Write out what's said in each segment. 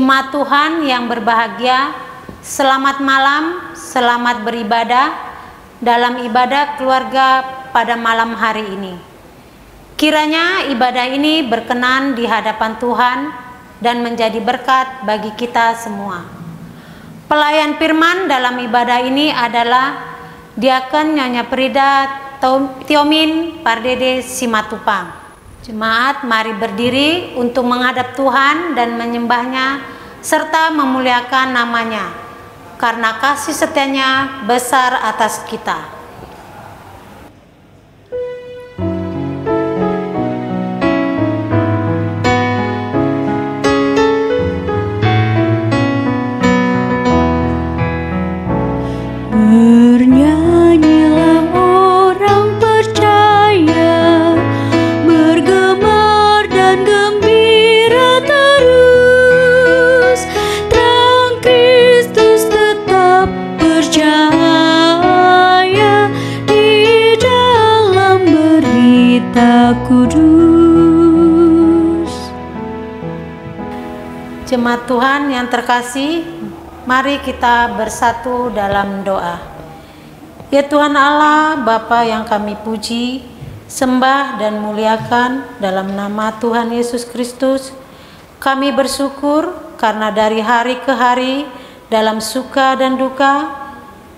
Jemaat Tuhan yang berbahagia, selamat malam, selamat beribadah dalam ibadah keluarga pada malam hari ini. Kiranya ibadah ini berkenan di hadapan Tuhan dan menjadi berkat bagi kita semua. Pelayan firman dalam ibadah ini adalah Diakon Nyonya Prida Tiomin Pardede Simatupang. Jemaat, mari berdiri untuk menghadap Tuhan dan menyembahnya serta memuliakan namanya, karena kasih setianya besar atas kita. Bernyanyilah orang percaya, bergemar dan gembira terus, terang Kristus tetap percaya di dalam berita kudus. Jemaat Tuhan yang terkasih, mari kita bersatu dalam doa. Ya Tuhan Allah, Bapa yang kami puji, sembah dan muliakan dalam nama Tuhan Yesus Kristus, kami bersyukur karena dari hari ke hari, dalam suka dan duka,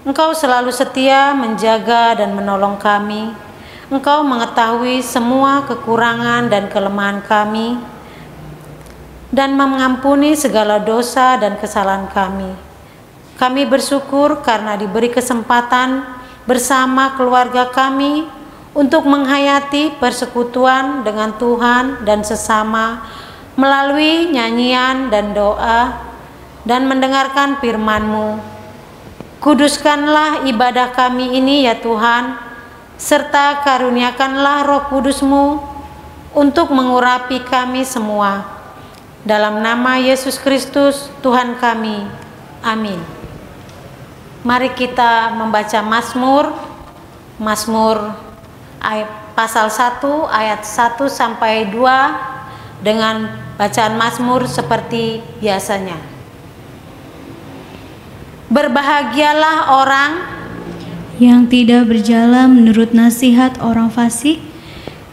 Engkau selalu setia menjaga dan menolong kami. Engkau mengetahui semua kekurangan dan kelemahan kami, dan mengampuni segala dosa dan kesalahan kami. Kami bersyukur karena diberi kesempatan bersama keluarga kami untuk menghayati persekutuan dengan Tuhan dan sesama melalui nyanyian dan doa dan mendengarkan firman-Mu. Kuduskanlah ibadah kami ini ya Tuhan, serta karuniakanlah Roh Kudus-Mu untuk mengurapi kami semua. Dalam nama Yesus Kristus Tuhan kami, amin. Mari kita membaca Mazmur pasal 1 ayat 1 sampai 2 dengan bacaan Mazmur seperti biasanya. Berbahagialah orang yang tidak berjalan menurut nasihat orang fasik,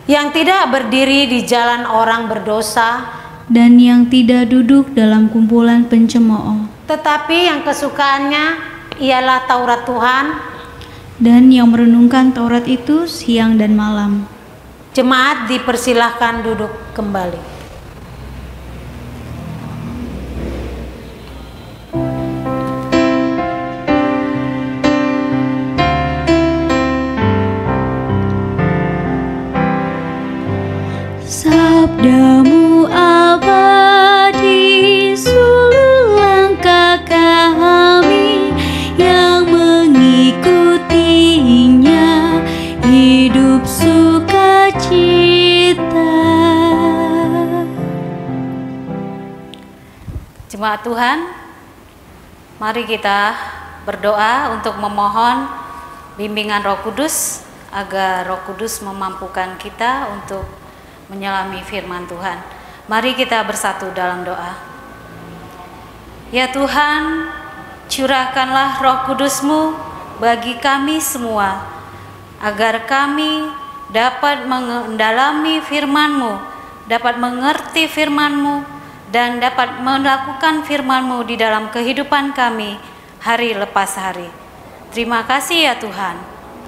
yang tidak berdiri di jalan orang berdosa, dan yang tidak duduk dalam kumpulan pencemooh, tetapi yang kesukaannya ialah Taurat Tuhan, dan yang merenungkan Taurat itu siang dan malam. Jemaat dipersilahkan duduk kembali. Sabdamu abadi, sulur langkah kami yang mengikutinya, hidup sukacita. Jemaat Tuhan, mari kita berdoa untuk memohon bimbingan Roh Kudus, agar Roh Kudus memampukan kita untuk menyelami firman Tuhan. Mari kita bersatu dalam doa. Ya Tuhan, curahkanlah Roh Kudus-Mu bagi kami semua, agar kami dapat mendalami firman-Mu, dapat mengerti firman-Mu, dan dapat melakukan firman-Mu di dalam kehidupan kami hari lepas hari. Terima kasih ya Tuhan.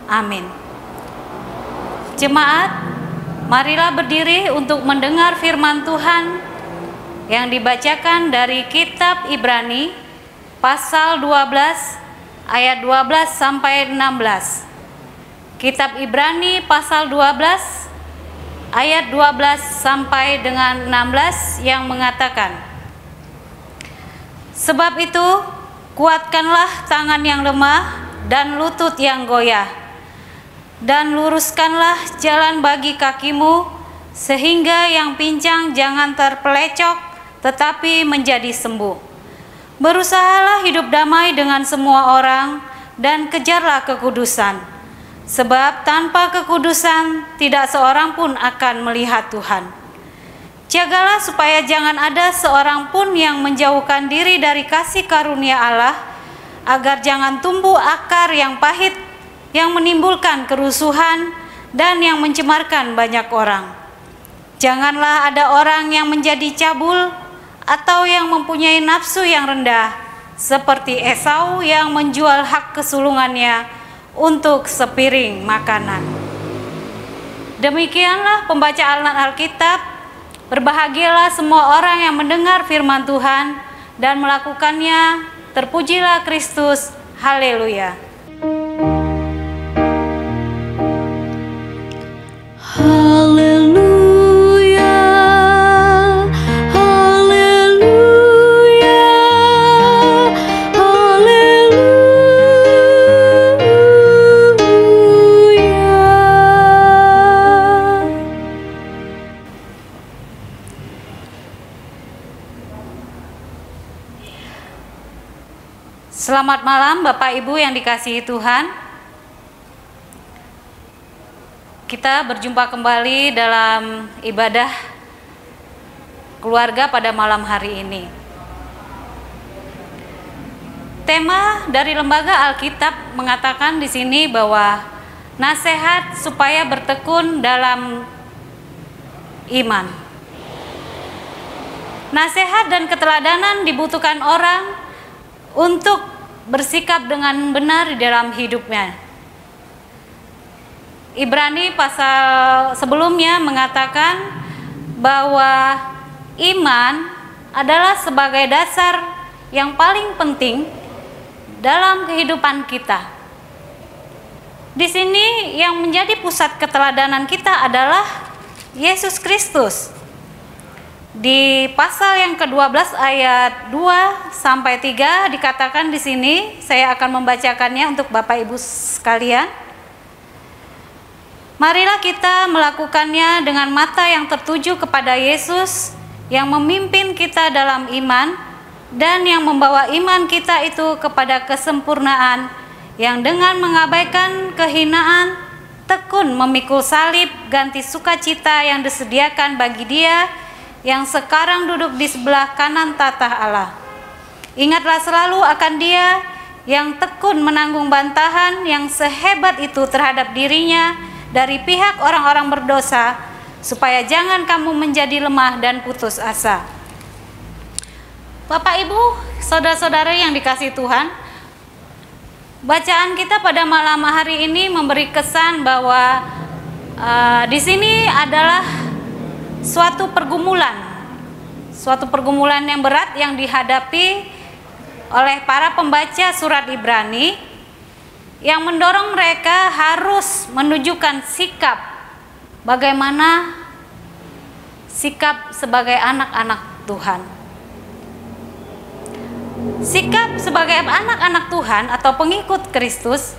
Amin. Jemaat, marilah berdiri untuk mendengar firman Tuhan yang dibacakan dari kitab Ibrani pasal 12 ayat 12 sampai 16. Kitab Ibrani pasal 12 ayat 12 sampai dengan 16 yang mengatakan, sebab itu kuatkanlah tangan yang lemah dan lutut yang goyah, dan luruskanlah jalan bagi kakimu, sehingga yang pincang jangan terpelecok tetapi menjadi sembuh. Berusahalah hidup damai dengan semua orang dan kejarlah kekudusan, sebab tanpa kekudusan tidak seorang pun akan melihat Tuhan. Jagalah supaya jangan ada seorang pun yang menjauhkan diri dari kasih karunia Allah, agar jangan tumbuh akar yang pahit, yang menimbulkan kerusuhan dan yang mencemarkan banyak orang. Janganlah ada orang yang menjadi cabul atau yang mempunyai nafsu yang rendah, seperti Esau yang menjual hak kesulungannya untuk sepiring makanan. Demikianlah pembacaan Alkitab. Berbahagialah semua orang yang mendengar firman Tuhan dan melakukannya. Terpujilah Kristus. Haleluya. Haleluya, haleluya, haleluya. Selamat malam Bapak Ibu yang dikasihi Tuhan. Kita berjumpa kembali dalam ibadah keluarga pada malam hari ini. Tema dari Lembaga Alkitab mengatakan di sini bahwa nasihat supaya bertekun dalam iman. Nasihat dan keteladanan dibutuhkan orang untuk bersikap dengan benar di dalam hidupnya. Ibrani pasal sebelumnya mengatakan bahwa iman adalah sebagai dasar yang paling penting dalam kehidupan kita. Di sini yang menjadi pusat keteladanan kita adalah Yesus Kristus. Di pasal yang ke-12 ayat 2 sampai 3 dikatakan di sini, saya akan membacakannya untuk Bapak Ibu sekalian. Marilah kita melakukannya dengan mata yang tertuju kepada Yesus yang memimpin kita dalam iman dan yang membawa iman kita itu kepada kesempurnaan, yang dengan mengabaikan kehinaan tekun memikul salib ganti sukacita yang disediakan bagi Dia yang sekarang duduk di sebelah kanan tatah Allah. Ingatlah selalu akan Dia yang tekun menanggung bantahan yang sehebat itu terhadap dirinya dari pihak orang-orang berdosa, supaya jangan kamu menjadi lemah dan putus asa. Bapak Ibu, saudara-saudara yang dikasihi Tuhan, bacaan kita pada malam hari ini memberi kesan bahwa di sini adalah suatu pergumulan yang berat yang dihadapi oleh para pembaca surat Ibrani, yang mendorong mereka harus menunjukkan sikap bagaimana sikap sebagai anak-anak Tuhan. Sikap sebagai anak-anak Tuhan atau pengikut Kristus,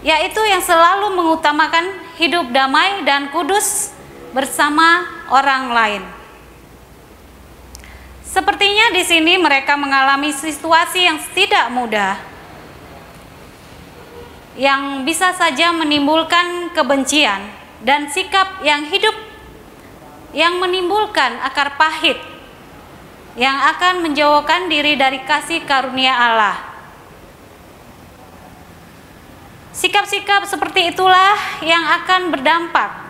yaitu yang selalu mengutamakan hidup damai dan kudus bersama orang lain. Sepertinya di sini mereka mengalami situasi yang tidak mudah, yang bisa saja menimbulkan kebencian dan sikap yang hidup yang menimbulkan akar pahit yang akan menjauhkan diri dari kasih karunia Allah. Sikap-sikap seperti itulah yang akan berdampak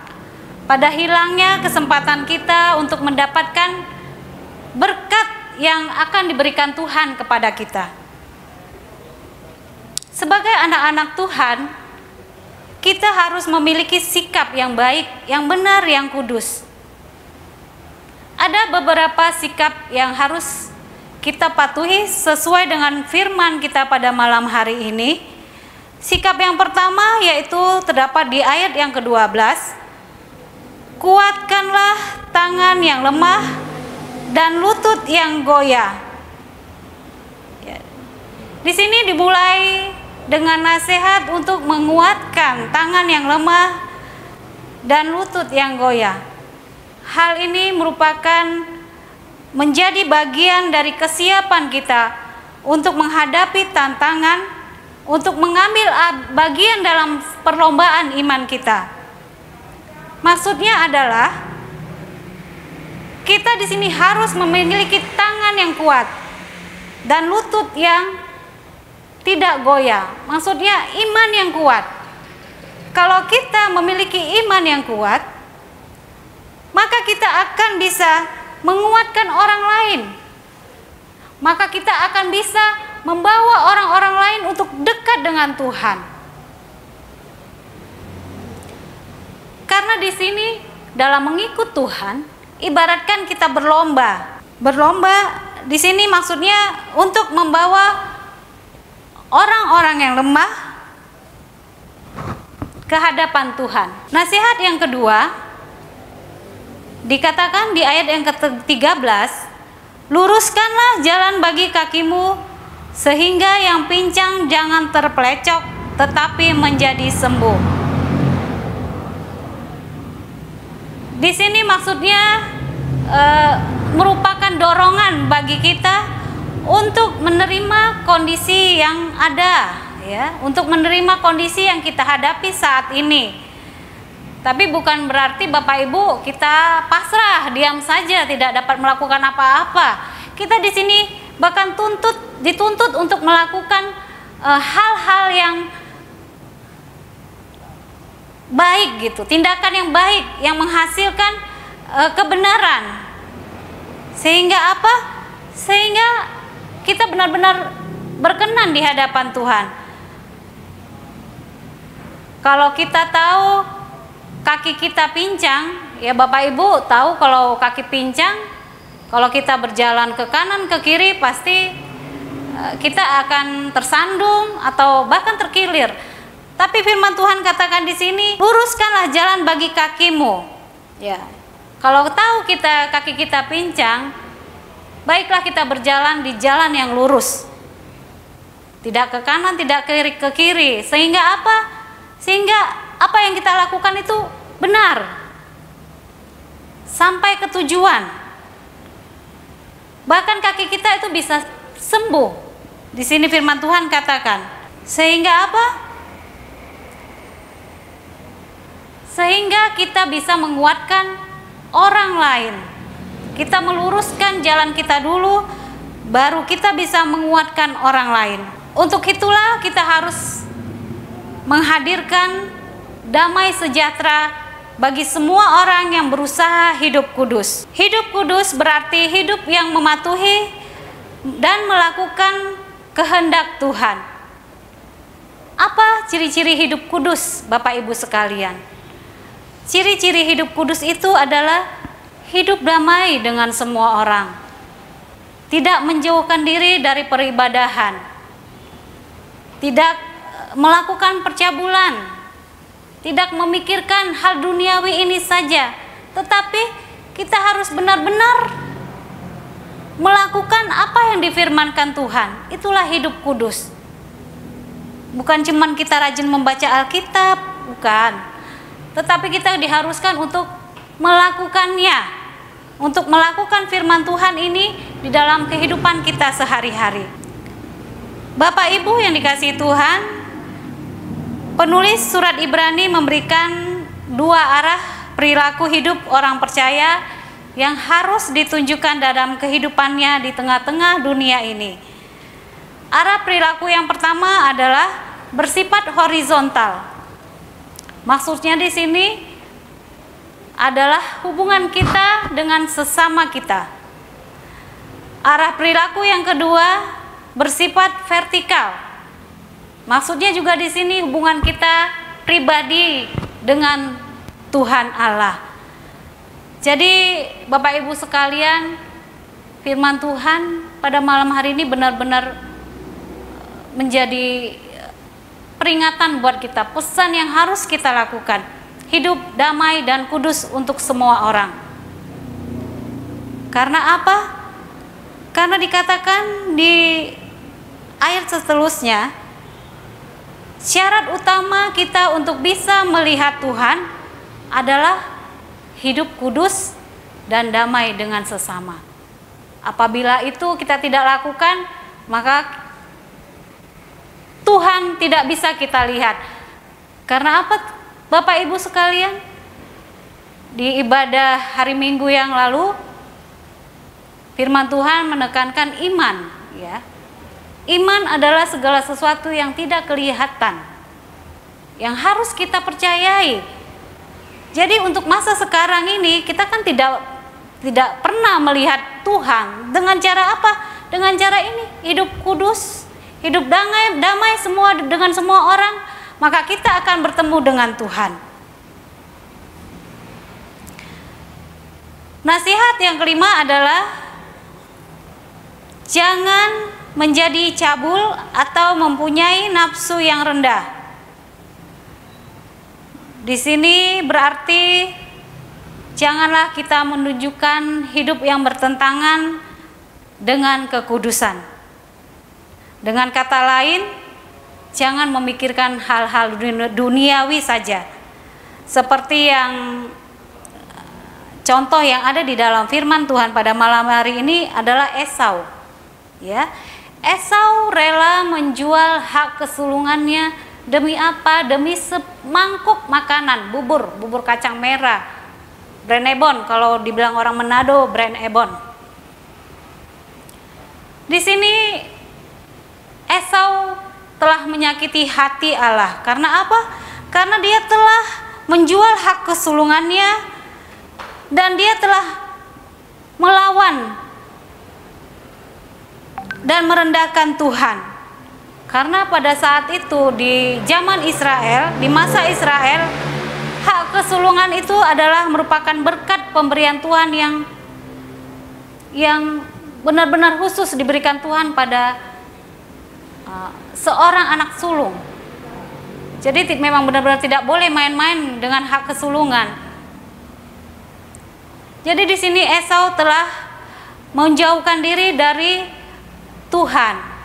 pada hilangnya kesempatan kita untuk mendapatkan berkat yang akan diberikan Tuhan kepada kita. Sebagai anak-anak Tuhan, kita harus memiliki sikap yang baik, yang benar, yang kudus. Ada beberapa sikap yang harus kita patuhi sesuai dengan firman kita pada malam hari ini. Sikap yang pertama yaitu terdapat di ayat yang ke-12. Kuatkanlah tangan yang lemah dan lutut yang goyah. Di sini dimulai dengan nasihat untuk menguatkan tangan yang lemah dan lutut yang goyah. Hal ini merupakan menjadi bagian dari kesiapan kita untuk menghadapi tantangan, untuk mengambil bagian dalam perlombaan iman kita. Maksudnya adalah Kita di sini harus memiliki tangan yang kuat dan lutut yang tidak goyah. Maksudnya iman yang kuat. Kalau kita memiliki iman yang kuat, maka kita akan bisa menguatkan orang lain. Maka kita akan bisa membawa orang-orang lain untuk dekat dengan Tuhan. Karena di sini dalam mengikut Tuhan, ibaratkan kita berlomba. Berlomba di sini maksudnya untuk membawa orang-orang yang lemah ke hadapan Tuhan. Nasihat yang kedua dikatakan di ayat yang ke-13, luruskanlah jalan bagi kakimu sehingga yang pincang jangan terpelecok tetapi menjadi sembuh. Di sini maksudnya merupakan dorongan bagi kita untuk menerima kondisi yang ada, ya, untuk menerima kondisi yang kita hadapi saat ini. Tapi bukan berarti Bapak Ibu kita pasrah, diam saja, tidak dapat melakukan apa-apa. Kita di sini bahkan dituntut untuk melakukan hal-hal yang baik gitu, tindakan yang baik yang menghasilkan kebenaran. Sehingga apa? Sehingga kita benar-benar berkenan di hadapan Tuhan. Kalau kita tahu kaki kita pincang, ya Bapak Ibu tahu kalau kaki pincang, kalau kita berjalan ke kanan ke kiri pasti kita akan tersandung atau bahkan terkilir. Tapi firman Tuhan katakan di sini, luruskanlah jalan bagi kakimu. Ya, kalau tahu kaki kita pincang, baiklah kita berjalan di jalan yang lurus. Tidak ke kanan, tidak ke kiri. Sehingga apa? Sehingga apa yang kita lakukan itu benar. Sampai ke tujuan. Bahkan kaki kita itu bisa sembuh. Di sini firman Tuhan katakan. Sehingga apa? Sehingga kita bisa menguatkan orang lain. Kita meluruskan jalan kita dulu, baru kita bisa menguatkan orang lain. Untuk itulah kita harus menghadirkan damai sejahtera bagi semua orang yang berusaha hidup kudus. Hidup kudus berarti hidup yang mematuhi dan melakukan kehendak Tuhan. Apa ciri-ciri hidup kudus, Bapak Ibu sekalian? Ciri-ciri hidup kudus itu adalah hidup damai dengan semua orang, tidak menjauhkan diri dari peribadahan, tidak melakukan percabulan, tidak memikirkan hal duniawi ini saja, tetapi kita harus benar-benar melakukan apa yang difirmankan Tuhan. Itulah hidup kudus. Bukan cuman kita rajin membaca Alkitab, bukan, tetapi kita diharuskan untuk melakukannya, untuk melakukan firman Tuhan ini di dalam kehidupan kita sehari-hari. Bapak Ibu yang dikasihi Tuhan, penulis surat Ibrani memberikan dua arah perilaku hidup orang percaya yang harus ditunjukkan dalam kehidupannya di tengah-tengah dunia ini. Arah perilaku yang pertama adalah bersifat horizontal. Maksudnya di sini adalah hubungan kita dengan sesama kita. Arah perilaku yang kedua bersifat vertikal. Maksudnya juga di sini hubungan kita pribadi dengan Tuhan Allah. Jadi Bapak Ibu sekalian, firman Tuhan pada malam hari ini benar-benar menjadi peringatan buat kita, pesan yang harus kita lakukan. Hidup damai dan kudus untuk semua orang. Karena apa? Karena dikatakan di ayat seterusnya, syarat utama kita untuk bisa melihat Tuhan adalah hidup kudus dan damai dengan sesama. Apabila itu kita tidak lakukan, maka Tuhan tidak bisa kita lihat. Karena apa? Bapak Ibu sekalian, di ibadah hari Minggu yang lalu firman Tuhan menekankan iman, ya. Iman adalah segala sesuatu yang tidak kelihatan, yang harus kita percayai. Jadi untuk masa sekarang ini kita kan tidak pernah melihat Tuhan. Dengan cara apa? Dengan cara ini, hidup kudus, hidup damai semua dengan semua orang, maka kita akan bertemu dengan Tuhan. Nasihat yang kelima adalah jangan menjadi cabul atau mempunyai nafsu yang rendah. Di sini berarti janganlah kita menunjukkan hidup yang bertentangan dengan kekudusan. Dengan kata lain, jangan memikirkan hal-hal duniawi saja. Seperti yang contoh yang ada di dalam firman Tuhan pada malam hari ini adalah Esau. Ya, Esau rela menjual hak kesulungannya demi apa? Demi semangkuk makanan, bubur kacang merah, brenebon, kalau dibilang orang Manado, brenebon. Di sini Esau telah menyakiti hati Allah. Karena apa? Karena dia telah menjual hak kesulungannya dan dia telah melawan dan merendahkan Tuhan. Karena pada saat itu di zaman Israel, di masa Israel, hak kesulungan itu adalah merupakan berkat pemberian Tuhan yang benar-benar khusus diberikan Tuhan pada seorang anak sulung. Jadi memang benar-benar tidak boleh main-main dengan hak kesulungan. Jadi di sini Esau telah menjauhkan diri dari Tuhan.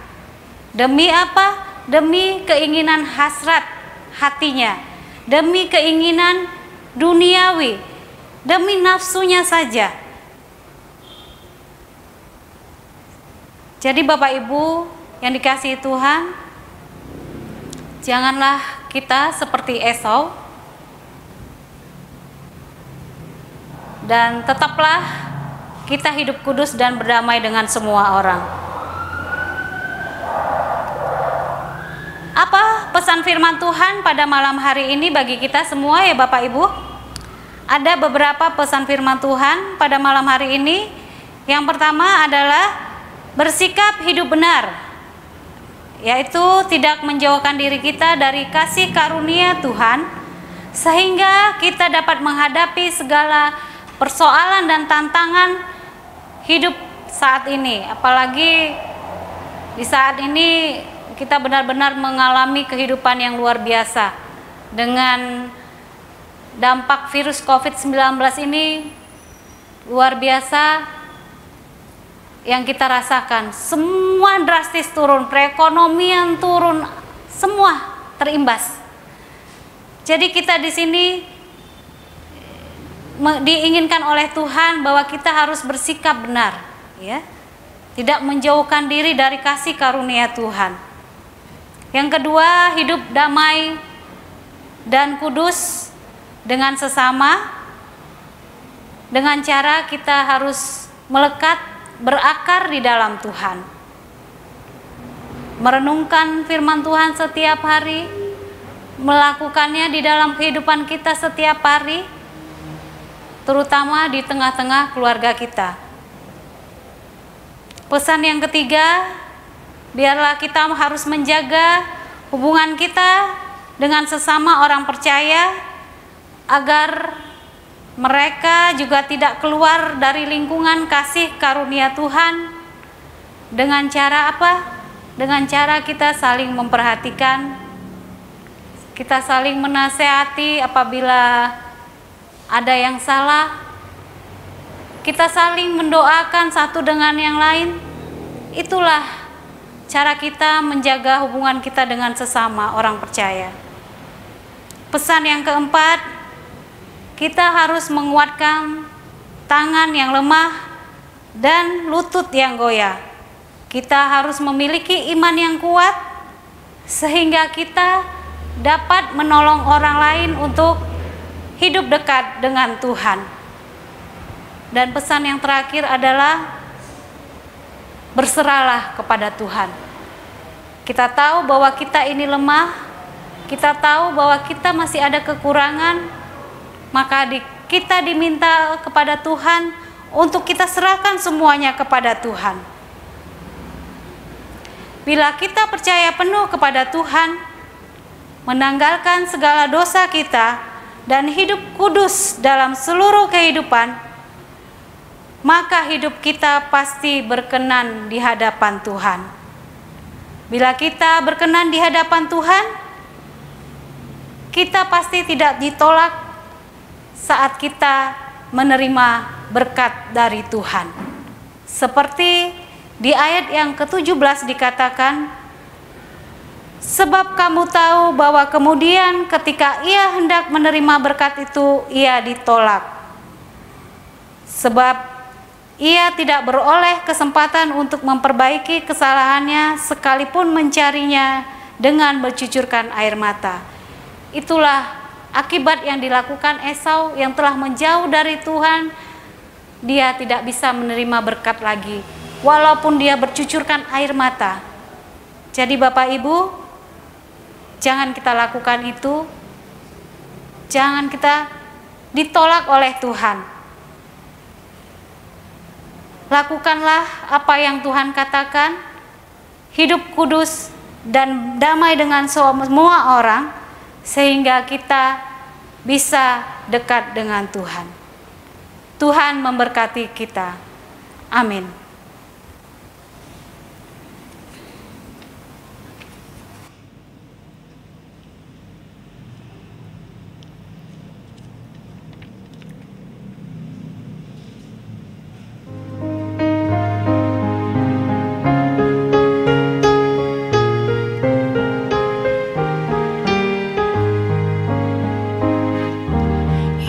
Demi apa? Demi keinginan hasrat hatinya, demi keinginan duniawi, demi nafsunya saja. Jadi Bapak Ibu yang dikasihi Tuhan, janganlah kita seperti Esau, dan tetaplah kita hidup kudus dan berdamai dengan semua orang. Apa pesan firman Tuhan pada malam hari ini bagi kita semua ya Bapak Ibu? Ada beberapa pesan firman Tuhan pada malam hari ini. Yang pertama adalah bersikap hidup benar, yaitu tidak menjauhkan diri kita dari kasih karunia Tuhan, sehingga kita dapat menghadapi segala persoalan dan tantangan hidup saat ini. Apalagi di saat ini kita benar-benar mengalami kehidupan yang luar biasa dengan dampak virus COVID-19 ini luar biasa yang kita rasakan. Semua drastis turun, perekonomian turun, semua terimbas. Jadi kita di sini diinginkan oleh Tuhan bahwa kita harus bersikap benar, ya, tidak menjauhkan diri dari kasih karunia Tuhan. Yang kedua, hidup damai dan kudus dengan sesama, dengan cara kita harus melekat, berakar di dalam Tuhan, merenungkan firman Tuhan setiap hari, melakukannya di dalam kehidupan kita setiap hari, terutama di tengah-tengah keluarga kita. Pesan yang ketiga, biarlah kita harus menjaga hubungan kita dengan sesama orang percaya, agar mereka juga tidak keluar dari lingkungan kasih karunia Tuhan. Dengan cara apa? Dengan cara kita saling memperhatikan, kita saling menasehati apabila ada yang salah, kita saling mendoakan satu dengan yang lain. Itulah cara kita menjaga hubungan kita dengan sesama orang percaya. Pesan yang keempat, kita harus menguatkan tangan yang lemah dan lutut yang goyah. Kita harus memiliki iman yang kuat sehingga kita dapat menolong orang lain untuk hidup dekat dengan Tuhan. Dan pesan yang terakhir adalah berserahlah kepada Tuhan. Kita tahu bahwa kita ini lemah, kita tahu bahwa kita masih ada kekurangan, maka kita diminta kepada Tuhan untuk kita serahkan semuanya kepada Tuhan. Bila kita percaya penuh kepada Tuhan, menanggalkan segala dosa kita dan hidup kudus dalam seluruh kehidupan, maka hidup kita pasti berkenan di hadapan Tuhan. Bila kita berkenan di hadapan Tuhan, kita pasti tidak ditolak saat kita menerima berkat dari Tuhan. Seperti di ayat yang ke-17 dikatakan, sebab kamu tahu bahwa kemudian ketika ia hendak menerima berkat itu, ia ditolak. Sebab ia tidak beroleh kesempatan untuk memperbaiki kesalahannya sekalipun mencarinya dengan bercucurkan air mata. Itulah akibat yang dilakukan Esau yang telah menjauh dari Tuhan. Dia tidak bisa menerima berkat lagi, walaupun dia bercucurkan air mata. Jadi Bapak Ibu, jangan kita lakukan itu. Jangan kita ditolak oleh Tuhan. Lakukanlah apa yang Tuhan katakan, hidup kudus dan damai dengan semua orang, sehingga kita bisa dekat dengan Tuhan. Tuhan memberkati kita. Amin.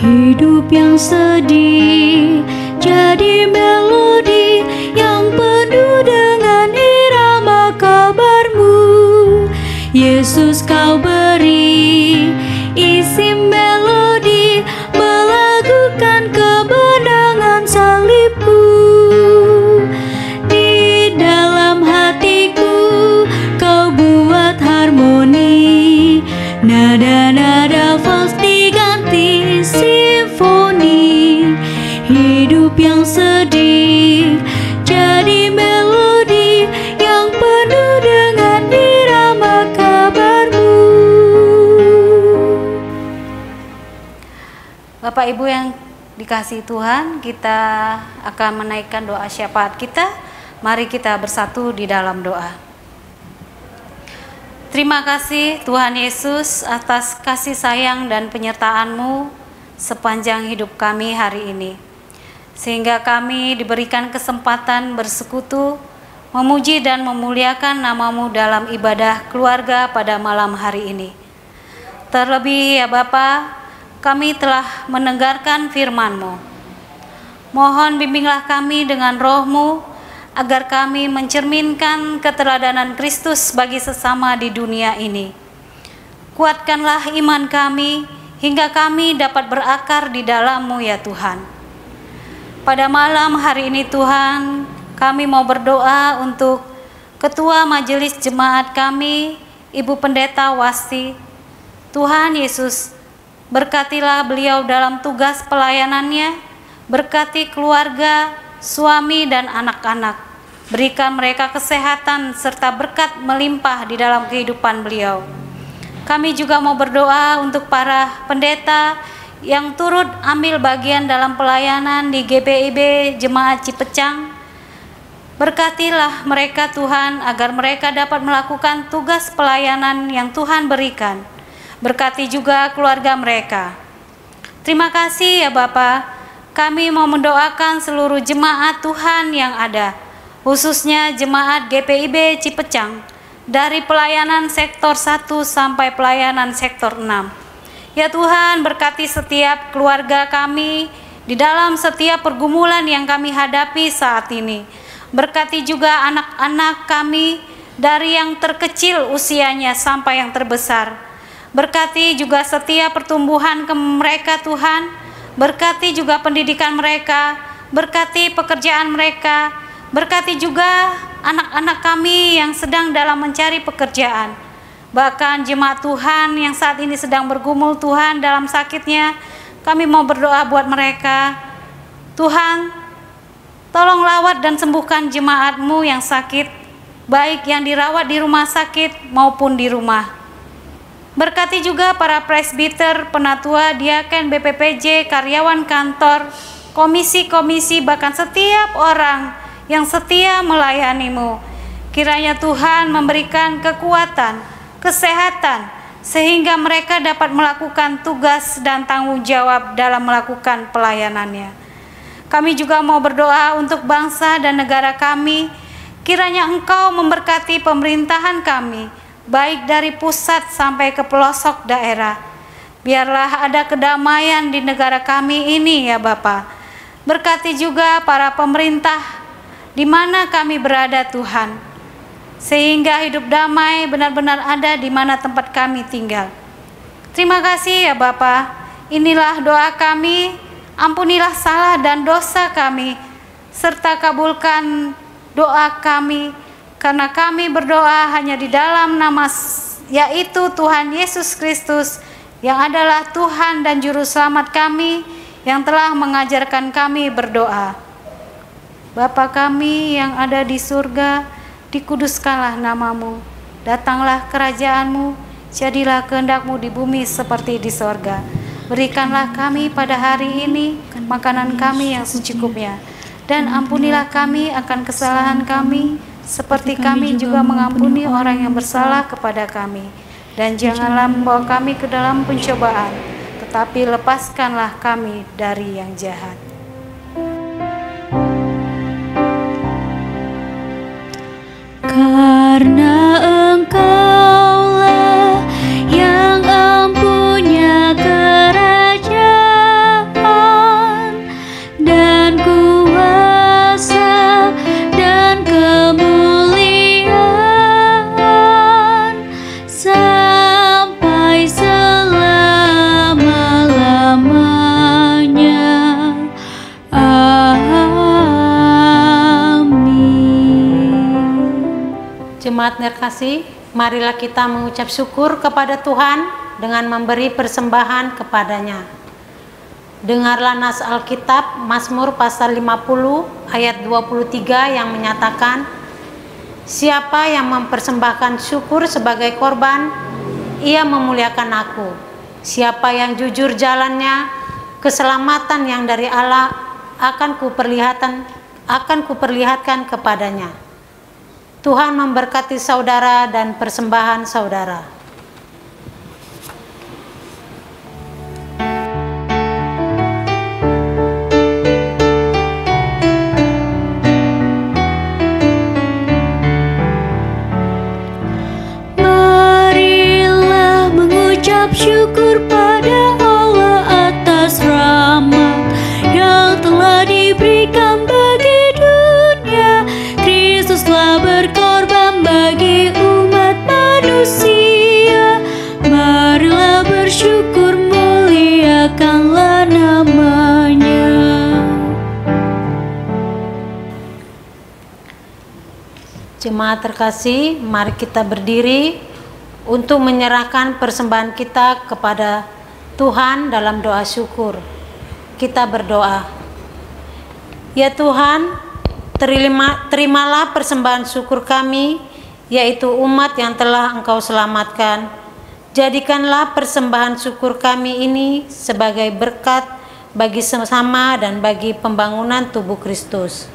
Hidup yang sedih jadi melodi yang penuh dengan irama kabar-Mu. Yesus, Kau beri isi melodi melakukan kemenangan salib-Mu. Di dalam hatiku Kau buat harmoni, nada-nada fals diganti simfoni. Hidup yang sedih jadi melodi yang penuh dengan irama kabar-Mu. Bapak Ibu yang dikasihi Tuhan, kita akan menaikkan doa syafaat kita. Mari kita bersatu di dalam doa. Terima kasih Tuhan Yesus atas kasih sayang dan penyertaan-Mu sepanjang hidup kami hari ini, sehingga kami diberikan kesempatan bersekutu, memuji dan memuliakan nama-Mu dalam ibadah keluarga pada malam hari ini. Terlebih ya Bapa, kami telah mendengarkan firman-Mu. Mohon bimbinglah kami dengan Roh-Mu, agar kami mencerminkan keteladanan Kristus bagi sesama di dunia ini. Kuatkanlah iman kami, hingga kami dapat berakar di dalam-Mu ya Tuhan. Pada malam hari ini Tuhan, kami mau berdoa untuk Ketua Majelis Jemaat kami, Ibu Pendeta Wasti. Tuhan Yesus, berkatilah beliau dalam tugas pelayanannya, berkati keluarga, suami dan anak-anak. Berikan mereka kesehatan serta berkat melimpah di dalam kehidupan beliau. Kami juga mau berdoa untuk para pendeta yang turut ambil bagian dalam pelayanan di GPIB Jemaat Cipecang. Berkatilah mereka Tuhan, agar mereka dapat melakukan tugas pelayanan yang Tuhan berikan. Berkati juga keluarga mereka. Terima kasih ya Bapa. Kami mau mendoakan seluruh jemaat Tuhan yang ada, khususnya jemaat GPIB Cipecang, dari pelayanan sektor 1 sampai pelayanan sektor 6. Ya Tuhan, berkati setiap keluarga kami di dalam setiap pergumulan yang kami hadapi saat ini. Berkati juga anak-anak kami dari yang terkecil usianya sampai yang terbesar. Berkati juga setiap pertumbuhan mereka Tuhan. Berkati juga pendidikan mereka, berkati pekerjaan mereka, berkati juga anak-anak kami yang sedang dalam mencari pekerjaan. Bahkan jemaat Tuhan yang saat ini sedang bergumul Tuhan dalam sakitnya, kami mau berdoa buat mereka. Tuhan, tolong lawat dan sembuhkan jemaat-Mu yang sakit, baik yang dirawat di rumah sakit maupun di rumah. Berkati juga para presbiter, penatua, diaken, BPPJ, karyawan kantor, komisi-komisi, bahkan setiap orang yang setia melayani-Mu. Kiranya Tuhan memberikan kekuatan, kesehatan, sehingga mereka dapat melakukan tugas dan tanggung jawab dalam melakukan pelayanannya. Kami juga mau berdoa untuk bangsa dan negara kami. Kiranya Engkau memberkati pemerintahan kami, baik dari pusat sampai ke pelosok daerah. Biarlah ada kedamaian di negara kami ini ya Bapa. Berkati juga para pemerintah di mana kami berada Tuhan, sehingga hidup damai benar-benar ada di mana tempat kami tinggal. Terima kasih ya Bapa. Inilah doa kami, ampunilah salah dan dosa kami, serta kabulkan doa kami, karena kami berdoa hanya di dalam nama yaitu Tuhan Yesus Kristus, yang adalah Tuhan dan Juru Selamat kami, yang telah mengajarkan kami berdoa. Bapa kami yang ada di surga, dikuduskanlah nama-Mu, datanglah kerajaan-Mu, jadilah kehendak-Mu di bumi seperti di sorga. Berikanlah kami pada hari ini makanan kami yang secukupnya, dan ampunilah kami akan kesalahan kami, seperti kami juga mengampuni orang yang bersalah kepada kami. Dan janganlah membawa kami ke dalam pencobaan, tetapi lepaskanlah kami dari yang jahat. Karena Engkaulah yang empunya kerajaan dan kuasa dan kemuliaan sampai selama-lamanya. Jemaat terkasih, marilah kita mengucap syukur kepada Tuhan dengan memberi persembahan kepadanya. Dengarlah nas Alkitab Mazmur pasal 50 ayat 23 yang menyatakan, siapa yang mempersembahkan syukur sebagai korban, ia memuliakan aku. Siapa yang jujur jalannya, keselamatan yang dari Allah akan kuperlihatkan kepadanya. Tuhan memberkati saudara dan persembahan saudara. Marilah mengucap syukur pada Allah atas rahmat yang telah diberikan bagi dunia. Kristus telah berkorban bagi umat manusia. Marilah bersyukur, muliakanlah namanya. Jemaat terkasih, mari kita berdiri untuk menyerahkan persembahan kita kepada Tuhan dalam doa syukur. Kita berdoa. Ya Tuhan, terimalah persembahan syukur kami, yaitu umat yang telah Engkau selamatkan. Jadikanlah persembahan syukur kami ini sebagai berkat bagi sesama dan bagi pembangunan tubuh Kristus.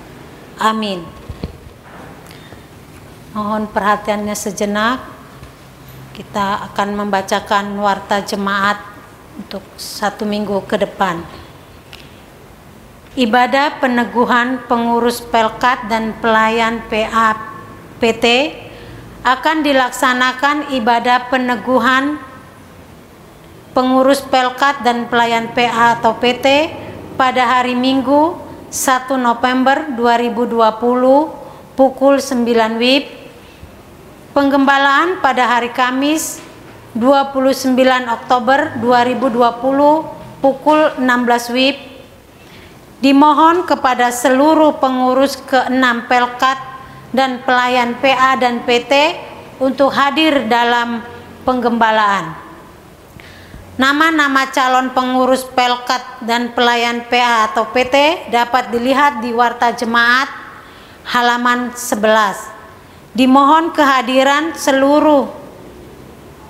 Amin. Mohon perhatiannya sejenak. Kita akan membacakan warta jemaat untuk 1 minggu ke depan. Ibadah peneguhan pengurus Pelkat dan pelayan PAPT akan dilaksanakan ibadah peneguhan pengurus Pelkat dan pelayan PA atau PT pada hari Minggu 1 November 2020 pukul 9 WIB. Penggembalaan pada hari Kamis 29 Oktober 2020 pukul 16 WIB. Dimohon kepada seluruh pengurus ke-6 Pelkat dan pelayan PA dan PT untuk hadir dalam penggembalaan. Nama-nama calon pengurus Pelkat dan pelayan PA atau PT dapat dilihat di Warta Jemaat halaman 11. Dimohon kehadiran seluruh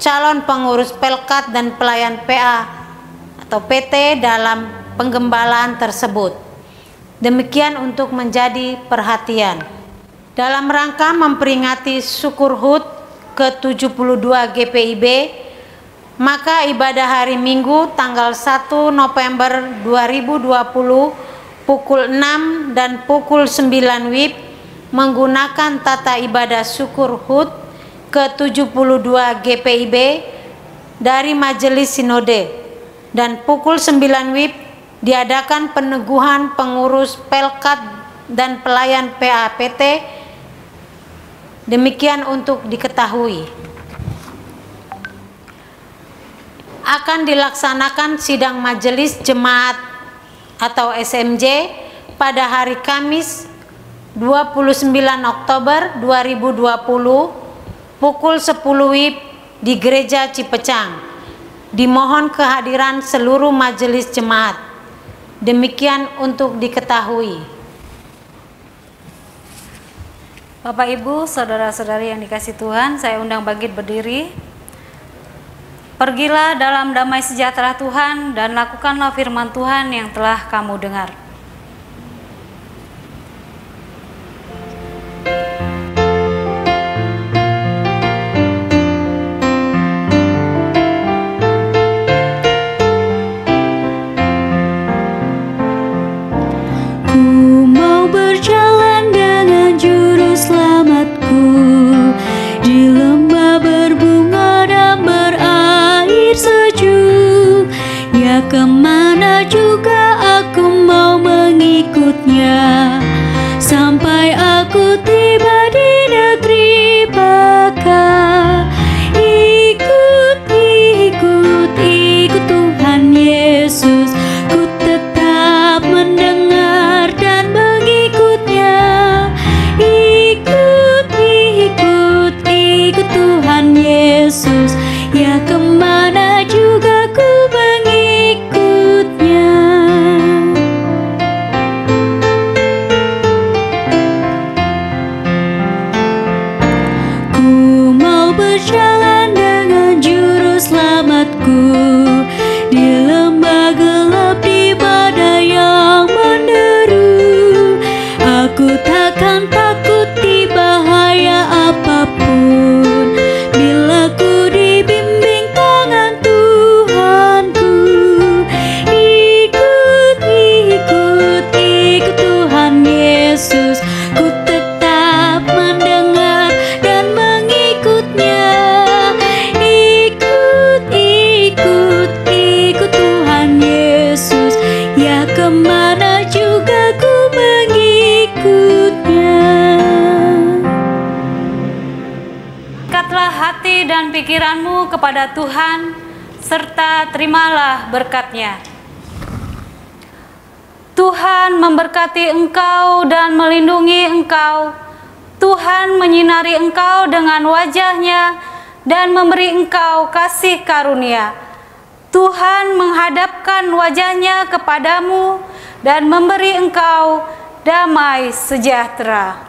calon pengurus Pelkat dan pelayan PA atau PT dalam penggembalaan tersebut. Demikian untuk menjadi perhatian. Dalam rangka memperingati Syukur HUT ke-72 GPIB, maka ibadah hari Minggu tanggal 1 November 2020 pukul 6 dan pukul 9 WIB menggunakan tata ibadah Syukur HUT ke-72 GPIB dari Majelis Sinode, dan pukul 9 WIB diadakan peneguhan pengurus Pelkat dan pelayan PAPT. Demikian untuk diketahui. Akan dilaksanakan sidang Majelis Jemaat atau SMJ pada hari Kamis 29 Oktober 2020 pukul 10 WIB di Gereja Cipecang. Dimohon kehadiran seluruh majelis jemaat. Demikian untuk diketahui. Bapak, Ibu, saudara-saudari yang dikasihi Tuhan, saya undang bangkit berdiri. Pergilah dalam damai sejahtera Tuhan dan lakukanlah firman Tuhan yang telah kamu dengar. Ku mau berjalan dengan juru selamatku di lembah berbunga dan berair sejuk. Ya, kemana juga aku mau mengikutnya, sampai aku tiba di negeri baka. Ikut, ikut, ikut Tuhan Yesus, ku tetap mendengar dan mengikutnya. Ikut, ikut, ikut Tuhan Yesus, ya kemana juga ku mengikutnya. Ku mau berjalan dengan juru selamatku di lembah gelap, di badai yang menderu. Aku takkan takuti bahaya apapun bila ku dibimbing tangan Tuhanku. Ikut, ikut, ikut Tuhan Yesus, ku tetap mendengar dan mengikutnya. Ikut, ikut, ikut Tuhan Yesus, ya kemana juga ku mengikutnya. Angkatlah hati dan pikiranmu kepada Tuhan, serta terimalah berkat-Nya. Tuhan memberkati engkau dan melindungi engkau. Tuhan menyinari engkau dengan wajah-Nya dan memberi engkau kasih karunia. Tuhan menghadapkan wajah-Nya kepadamu dan memberi engkau damai sejahtera.